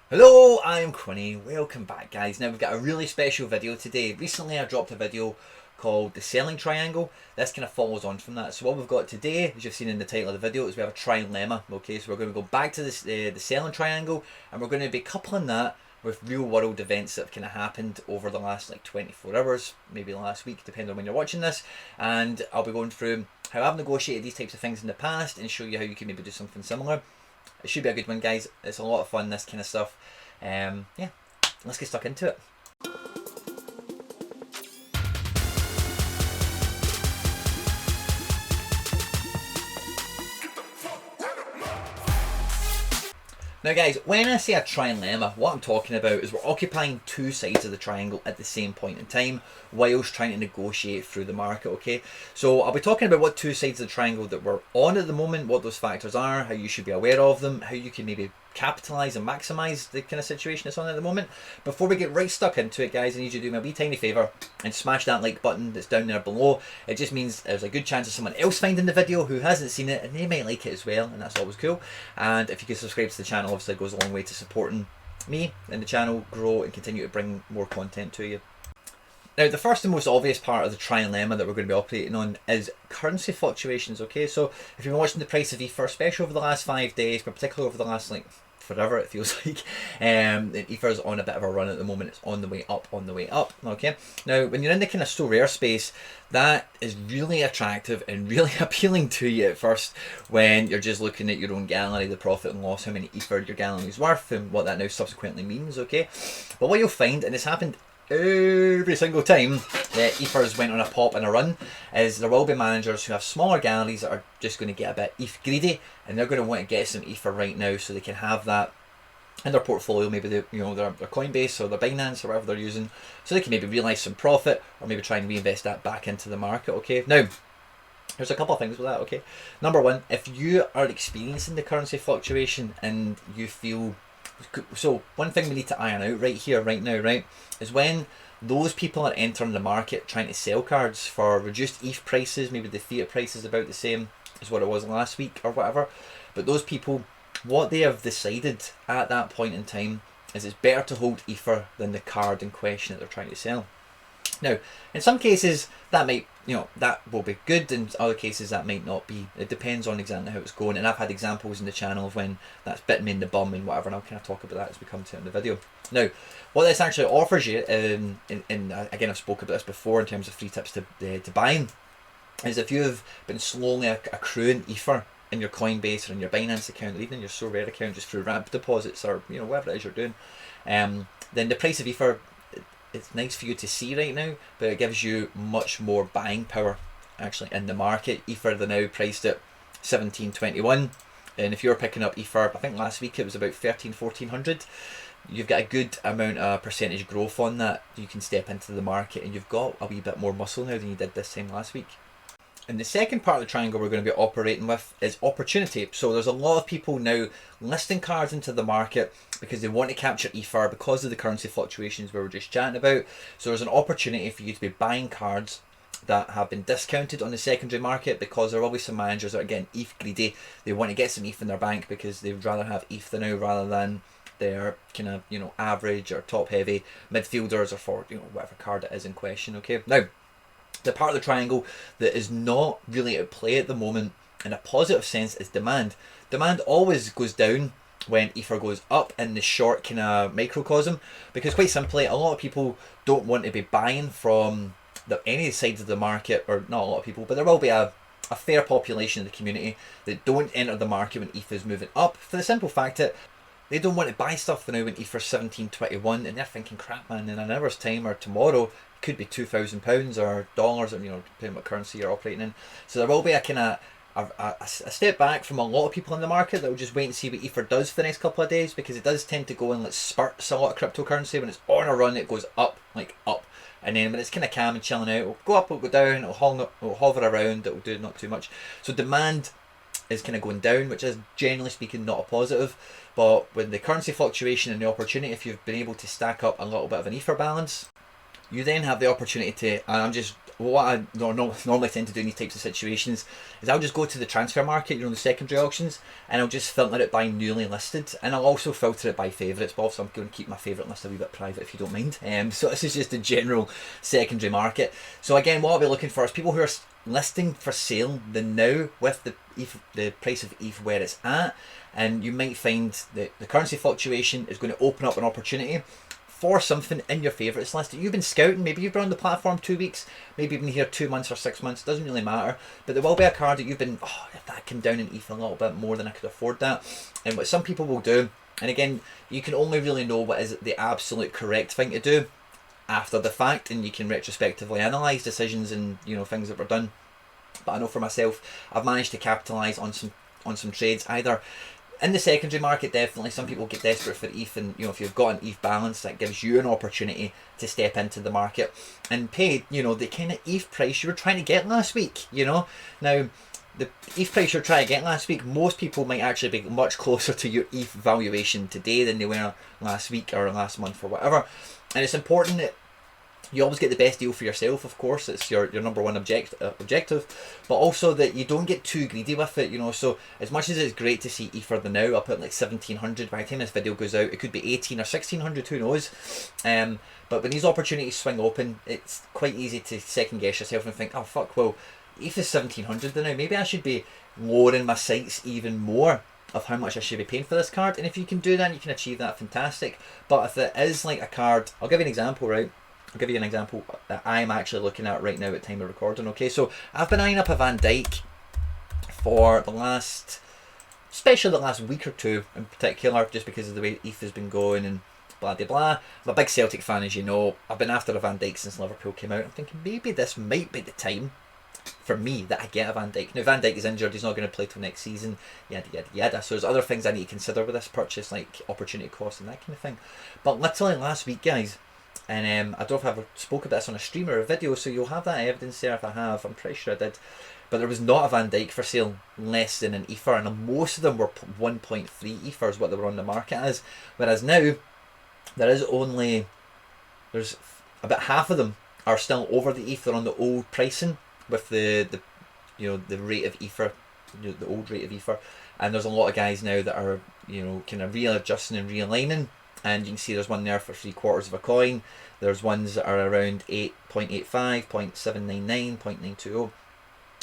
Hello, I'm Quinny. Welcome back, guys. Now we've got a really special video today. Recently I dropped a video called the selling triangle. This kind of follows on from that. So what we've got today, as you've seen in the title of the video, is we have a Tri-Lema. Okay, so we're going to go back to this, the selling triangle, and we're going to be coupling that with real world events that have kind of happened over the last 24 hours, maybe last week, depending on when you're watching this. And I'll be going through how I've negotiated these types of things in the past and show you how you can maybe do something similar. It should be a good one, guys. It's a lot of fun, this kind of stuff. Yeah, let's get stuck into it. Now guys, when I say a Tri-Lema, what I'm talking about is we're occupying two sides of the triangle at the same point in time whilst trying to negotiate through the market, okay? So I'll be talking about what two sides of the triangle that we're on at the moment, what those factors are, how you should be aware of them, how you can maybe capitalise and maximise the kind of situation it's on at the moment. Before we get right stuck into it, guys, I need you to do me a wee tiny favour and smash that like button that's down there below. It just means there's a good chance of someone else finding the video who hasn't seen it and they might like it as well, and that's always cool. And if you could subscribe to the channel, obviously it goes a long way to supporting me and the channel grow and continue to bring more content to you. Now, the first and most obvious part of the Tri-Lema that we're going to be operating on is currency fluctuations, okay? So if you've been watching the price of Ether, especially over the last 5 days, but particularly over the last forever it feels like, Ether's on a bit of a run at the moment. It's on the way up, okay? Now, when you're in the kind of SoRare space, that is really attractive and really appealing to you at first when you're just looking at your own gallery, the profit and loss, how many Ether your gallery is worth, and what that now subsequently means, okay? But what you'll find, and it's happened every single time that Ethers went on a pop and a run, is there will be managers who have smaller galleries that are just going to get a bit ETH greedy, and they're going to want to get some Ether right now so they can have that in their portfolio, maybe their Coinbase or their Binance or whatever they're using, so they can maybe realise some profit or maybe try and reinvest that back into the market, okay? Now, there's a couple of things with that, okay? Number one, if you are experiencing the currency fluctuation and you feel... So one thing we need to iron out right here, right now, right, is when those people are entering the market trying to sell cards for reduced ETH prices, maybe the fiat price is about the same as what it was last week or whatever, but those people, what they have decided at that point in time is it's better to hold Ether than the card in question that they're trying to sell. Now, in some cases that might, that will be good, in other cases that might not be. It depends on exactly how it's going, and I've had examples in the channel of when that's bitten me in the bum and whatever, and I'll kind of talk about that as we come to it in the video. Now, what this actually offers you, and again I've spoken about this before in terms of free tips to buying, is if you've been slowly accruing Ether in your Coinbase or in your Binance account, or even in your SoRare account just through ramp deposits or whatever it is you're doing, then the price of Ether, it's nice for you to see right now, but it gives you much more buying power actually in the market. Ether, they're now priced at 1721, and if you're picking up Ether, I think last week it was about 1400. You've got a good amount of percentage growth on that. You can step into the market and you've got a wee bit more muscle now than you did this time last week. And the second part of the triangle we're going to be operating with is opportunity. So there's a lot of people now listing cards into the market because they want to capture Ether because of the currency fluctuations we were just chatting about. So there's an opportunity for you to be buying cards that have been discounted on the secondary market because there will be some managers that are getting ETH greedy. They want to get some ETH in their bank because they'd rather have ETH now rather than their kind of average or top heavy midfielders or for whatever card it is in question, okay? Now, the part of the triangle that is not really at play at the moment in a positive sense is demand. Demand always goes down when Ether goes up in the short kind of microcosm, because quite simply a lot of people don't want to be buying from any sides of the market, or not a lot of people, but there will be a fair population of the community that don't enter the market when Ether is moving up, for the simple fact that they don't want to buy stuff now when Ether's 1721 and they're thinking, crap man, in an hour's time or tomorrow could be £2,000 or dollars, or depending on what currency you're operating in. So there will be a kind of a step back from a lot of people in the market that will just wait and see what Ether does for the next couple of days, because it does tend to go in spurts. A lot of cryptocurrency, when it's on a run, it goes up, up, and then when it's kind of calm and chilling out, it'll go up, it'll go down, it'll hover around, it'll do not too much. So demand is kind of going down, which is generally speaking not a positive. But when the currency fluctuation and the opportunity, if you've been able to stack up a little bit of an Ether balance, you then have the opportunity to, and what I normally tend to do in these types of situations is I'll just go to the transfer market, the secondary auctions, and I'll just filter it by newly listed, and I'll also filter it by favourites, but also I'm going to keep my favourite list a wee bit private if you don't mind. So this is just a general secondary market. So again, what I'll be looking for is people who are listing for sale the now with the price of ETH where it's at, and you might find that the currency fluctuation is going to open up an opportunity for something in your favourites list that you've been scouting. Maybe you've been on the platform 2 weeks, maybe you've been here 2 months or 6 months, doesn't really matter, but there will be a card that you've been, if that came down in ETH a little bit more than I could afford that. And what some people will do, and again, you can only really know what is the absolute correct thing to do after the fact, and you can retrospectively analyse decisions and things that were done. But I know for myself, I've managed to capitalise on some trades, either in the secondary market. Definitely some people get desperate for ETH, and if you've got an ETH balance, that gives you an opportunity to step into the market and pay the kind of ETH price you were trying to get last week. Now the ETH price you're trying to get last week, most people might actually be much closer to your ETH valuation today than they were last week or last month or whatever. And it's important that you always get the best deal for yourself, of course. It's your number one objective, but also that you don't get too greedy with it, so as much as it's great to see ETH for the now, I'll put like 1700, by the time this video goes out it could be 18 or 1600, who knows. But when these opportunities swing open, it's quite easy to second guess yourself and think, oh fuck, well ETH is 1700 now, maybe I should be lowering my sights even more of how much I should be paying for this card. And if you can do that and you can achieve that, fantastic. But if it is like a card, I'll give you an example, right? I'll give you an example that I'm actually looking at right now at time of recording. Okay, so I've been eyeing up a Van Dijk for especially the last week or two in particular, just because of the way ETH has been going and blah blah blah. I'm a big Celtic fan, as you know. I've been after a Van Dijk since Liverpool came out. I'm thinking maybe this might be the time for me that I get a Van Dijk. Now Van Dijk is injured, he's not going to play till next season, yada yada yada. So there's other things I need to consider with this purchase, like opportunity cost and that kind of thing. But literally last week, guys, and I don't know if I ever spoke about this on a stream or a video, so you'll have that evidence there if I have. I'm pretty sure I did. But there was not a Van Dijk for sale less than an Ether, and most of them were 1.3 Ethers, what they were on the market as. Whereas now, there's about half of them are still over the Ether on the old pricing with the rate of Ether, the old rate of Ether. And there's a lot of guys now that are kind of readjusting and realigning. And you can see there's one there for 3/4 of a coin. There's ones that are around 8.85, 0.799, 0.920.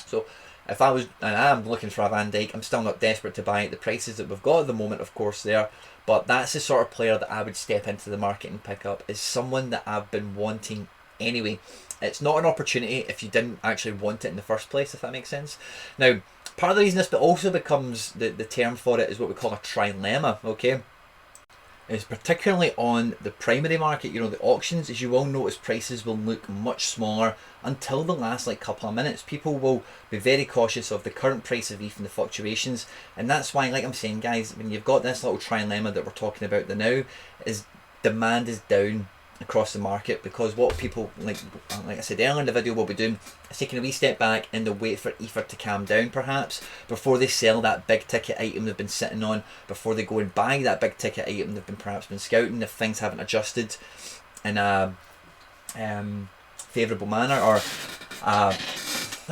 So if I am looking for a Van Dijk, I'm still not desperate to buy at the prices that we've got at the moment, of course, there. But that's the sort of player that I would step into the market and pick up, is someone that I've been wanting anyway. It's not an opportunity if you didn't actually want it in the first place, if that makes sense. Now, part of the reason this also becomes, the term for it is what we call a Tri-Lema, okay? Is particularly on the primary market, the auctions, as you will notice, prices will look much smaller until the last couple of minutes. People will be very cautious of the current price of ETH and the fluctuations, and that's why, like I'm saying, guys, when you've got this little Tri-Lema that we're talking about the now, is demand is down across the market, because what people, like I said earlier in the video, will be doing is taking a wee step back and they'll wait for Ether to calm down perhaps before they sell that big ticket item they've been sitting on, before they go and buy that big ticket item they've perhaps been scouting, if things haven't adjusted in a favourable manner, or not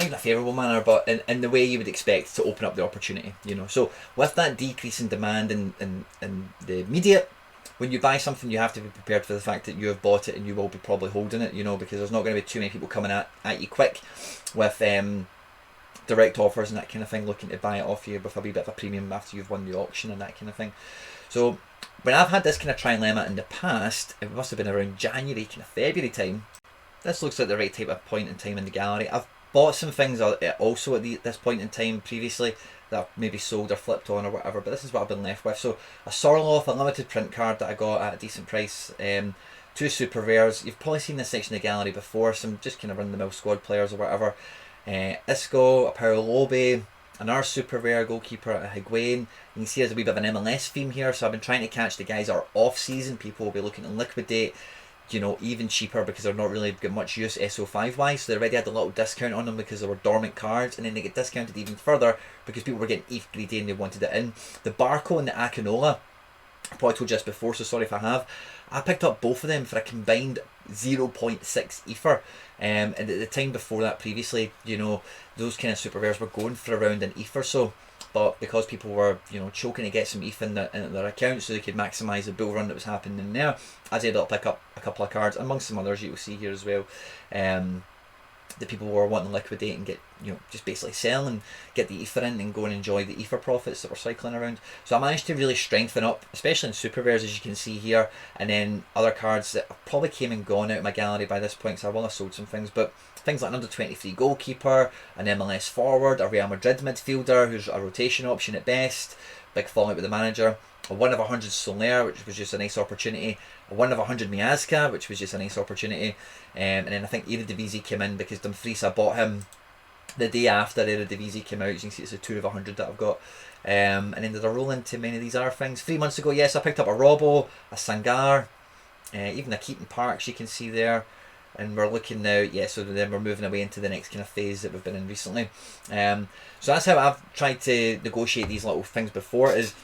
in a favourable manner, but in the way you would expect to open up the opportunity. So with that decrease in demand in the immediate, when you buy something, you have to be prepared for the fact that you have bought it and you will be probably holding it, because there's not going to be too many people coming at you quick with direct offers and that kind of thing, looking to buy it off you with a wee bit of a premium after you've won the auction and that kind of thing. So when I've had this kind of Tri-Lema in the past, it must have been around January, kind of February time. This looks like the right type of point in time in the gallery. I've bought some things also at this point in time previously that I've maybe sold or flipped on or whatever, but this is what I've been left with. So a SoRare, a limited print card that I got at a decent price, 2 super rares. You've probably seen this section of the gallery before, some just kind of run-the-mill squad players or whatever. Isco, a Paralobe, another super rare goalkeeper, a Higuain. You can see there's a wee bit of an MLS theme here, so I've been trying to catch the guys that are off-season. People will be looking to liquidate, even cheaper because they're not really got much use SO5 wise, so they already had a little discount on them because they were dormant cards, and then they get discounted even further because people were getting ETH greedy and they wanted it in. The Barco and the Akinola, I probably told you this before, so sorry if I have. I picked up both of them for a combined 0.6 ether. And at the time before that, previously, you know, those kind of super rares were going for around an ether. So, but because people were, you know, choking to get some ETH in their account so they could maximise the bull run that was happening there, I was able to pick up a couple of cards, amongst some others you'll see here as well, that people were wanting to liquidate and get, you know, just basically sell and get the ether in and go and enjoy the ether profits that were cycling around. So I managed to really strengthen up, especially in super rares, as you can see here, and then other cards that probably came and gone out of my gallery by this point, so I will have sold some things, but things like an under 23 goalkeeper, an MLS forward, a Real Madrid midfielder who's a rotation option at best, big fallout with the manager, a 1 of 100 SoRare, which was just a nice opportunity, a 1 of 100 Miazga, which was just a nice opportunity, and then I think Eredivisie came in because Dumfries, I bought him the day after Eredivisie came out. You can see it's a 2 of 100 that I've got. And then did I roll into many of these other things? 3 months ago, yes, I picked up a Robbo, a Sangar, even a Keaton Parks you can see there. And we're looking now, yeah, so then we're moving away into the next kind of phase that we've been in recently. So that's how I've tried to negotiate these little things before, is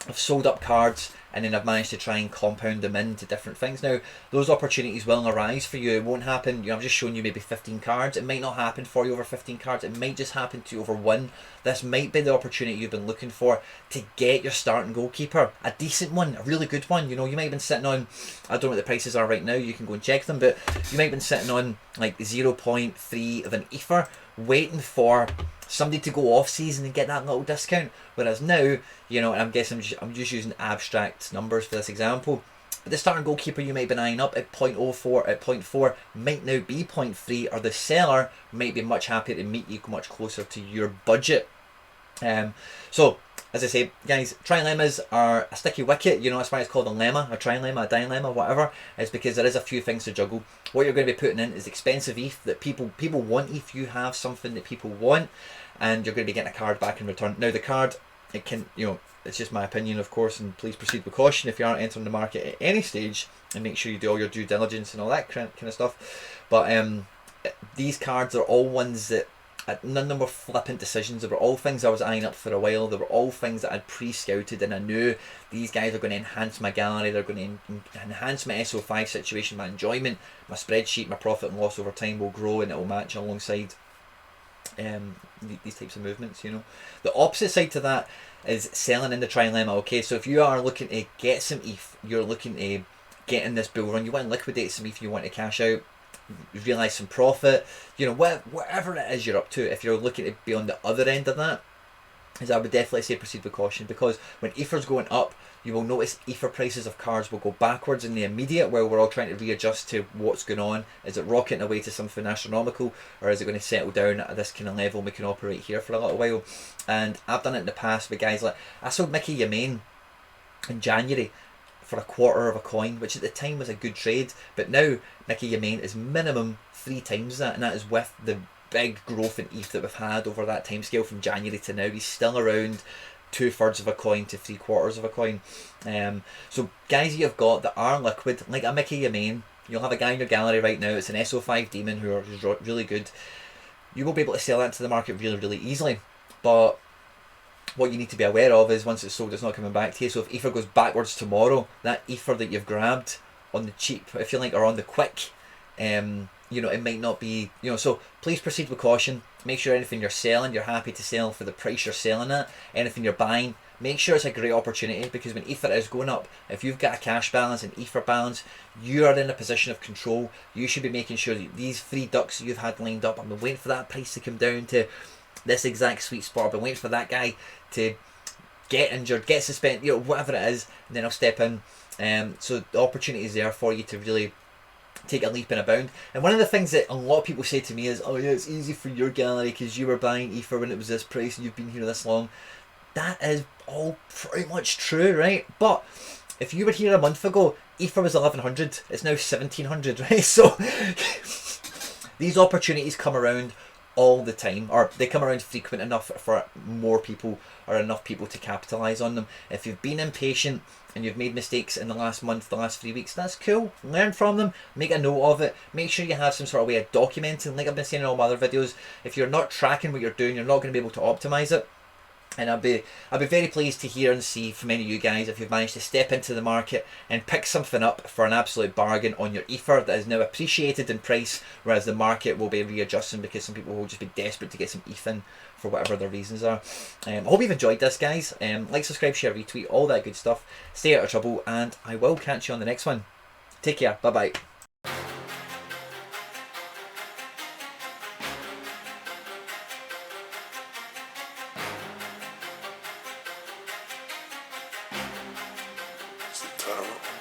I've sold up cards and then I've managed to try and compound them into different things. Now, those opportunities will arise for you. It won't happen, you know, I'm just showing you maybe 15 cards. It might not happen for you over 15 cards. It might just happen to you over 1. This might be the opportunity you've been looking for to get your starting goalkeeper. A decent one, a really good one. You know, you might have been sitting on, I don't know what the prices are right now, you can go and check them, but you might have been sitting on like 0.3 of an ether, waiting for somebody to go off season and get that little discount. Whereas now, you know, and I'm guessing I'm just using abstract numbers for this example, but the starting goalkeeper you might be eyeing up at 0.04, at 0.4 might now be 0.3, or the seller might be much happier to meet you much closer to your budget. So as I say, guys, Tri-Lemas are a sticky wicket. You know, that's why it's called a lemma, a Tri-Lema, a dilemma, whatever. It's because there is a few things to juggle. What you're going to be putting in is expensive ETH that people want. If you have something that people want, and you're going to be getting a card back in return. Now the card, it can, you know, it's just my opinion, of course, and please proceed with caution if you aren't entering the market at any stage, and make sure you do all your due diligence and all that kind of stuff. But these cards are all ones that, none of them were flippant decisions. They were all things I was eyeing up for a while. They were all things that I'd pre-scouted, and I knew these guys are going to enhance my gallery. They're going to enhance my SO5 situation, my enjoyment, my spreadsheet, my profit and loss over time will grow, and it will match alongside these types of movements. You know, the opposite side to that is selling in the Tri-Lema. Okay, so if you are looking to get some ETH, you're looking to get in this bull run, you want to liquidate some ETH, you want to cash out, realise some profit, you know, whatever it is you're up to. If you're looking to be on the other end of that, is I would definitely say proceed with caution, because when ether's going up, you will notice ether prices of cards will go backwards in the immediate, while we're all trying to readjust to what's going on. Is it rocketing away to something astronomical, or is it going to settle down at this kind of level and we can operate here for a little while? And I've done it in the past with guys like, I sold Mickey Yamain in January for a quarter of a coin, which at the time was a good trade, but now Mickey Yamain is minimum 3 times that, and that is with the big growth in ETH that we've had over that time scale from January to now. He's still around 2/3 of a coin to 3/4 of a coin. So guys you've got that are liquid, like a Mickey Yamain, you'll have a guy in your gallery right now, it's an SO5 demon who's really good. You will be able to sell that to the market really easily, but what you need to be aware of is once it's sold, it's not coming back to you. So if ether goes backwards tomorrow, that ether that you've grabbed on the cheap, if you like, or on the quick, you know, it might not be, you know, so please proceed with caution. Make sure anything you're selling, you're happy to sell for the price you're selling at. Anything you're buying, make sure it's a great opportunity, because when ether is going up, if you've got a cash balance and ether balance, you are in a position of control. You should be making sure that these 3 ducks you've had lined up, I've been waiting for that price to come down to this exact sweet spot, I've been waiting for that guy to get injured, get suspended, you know, whatever it is, and then I'll step in. So the opportunity is there for you to really take a leap and a bound. And one of the things that a lot of people say to me is, oh yeah, it's easy for your gallery because you were buying ether when it was this price and you've been here this long. That is all pretty much true, right? But if you were here a month ago, ether was 1100, it's now 1700, right? So these opportunities come around all the time, or they come around frequent enough for more people, or enough people to capitalize on them. If you've been impatient and you've made mistakes in the last month, the last 3 weeks, that's cool. Learn from them, make a note of it, make sure you have some sort of way of documenting. Like I've been saying in all my other videos, if you're not tracking what you're doing, you're not going to be able to optimize it. And I'd be very pleased to hear and see from any of you guys if you've managed to step into the market and pick something up for an absolute bargain on your ether that is now appreciated in price, whereas the market will be readjusting because some people will just be desperate to get some ETH in for whatever their reasons are. I hope you've enjoyed this, guys. Like, subscribe, share, retweet, all that good stuff. Stay out of trouble, and I will catch you on the next one. Take care. Bye bye. It's the time.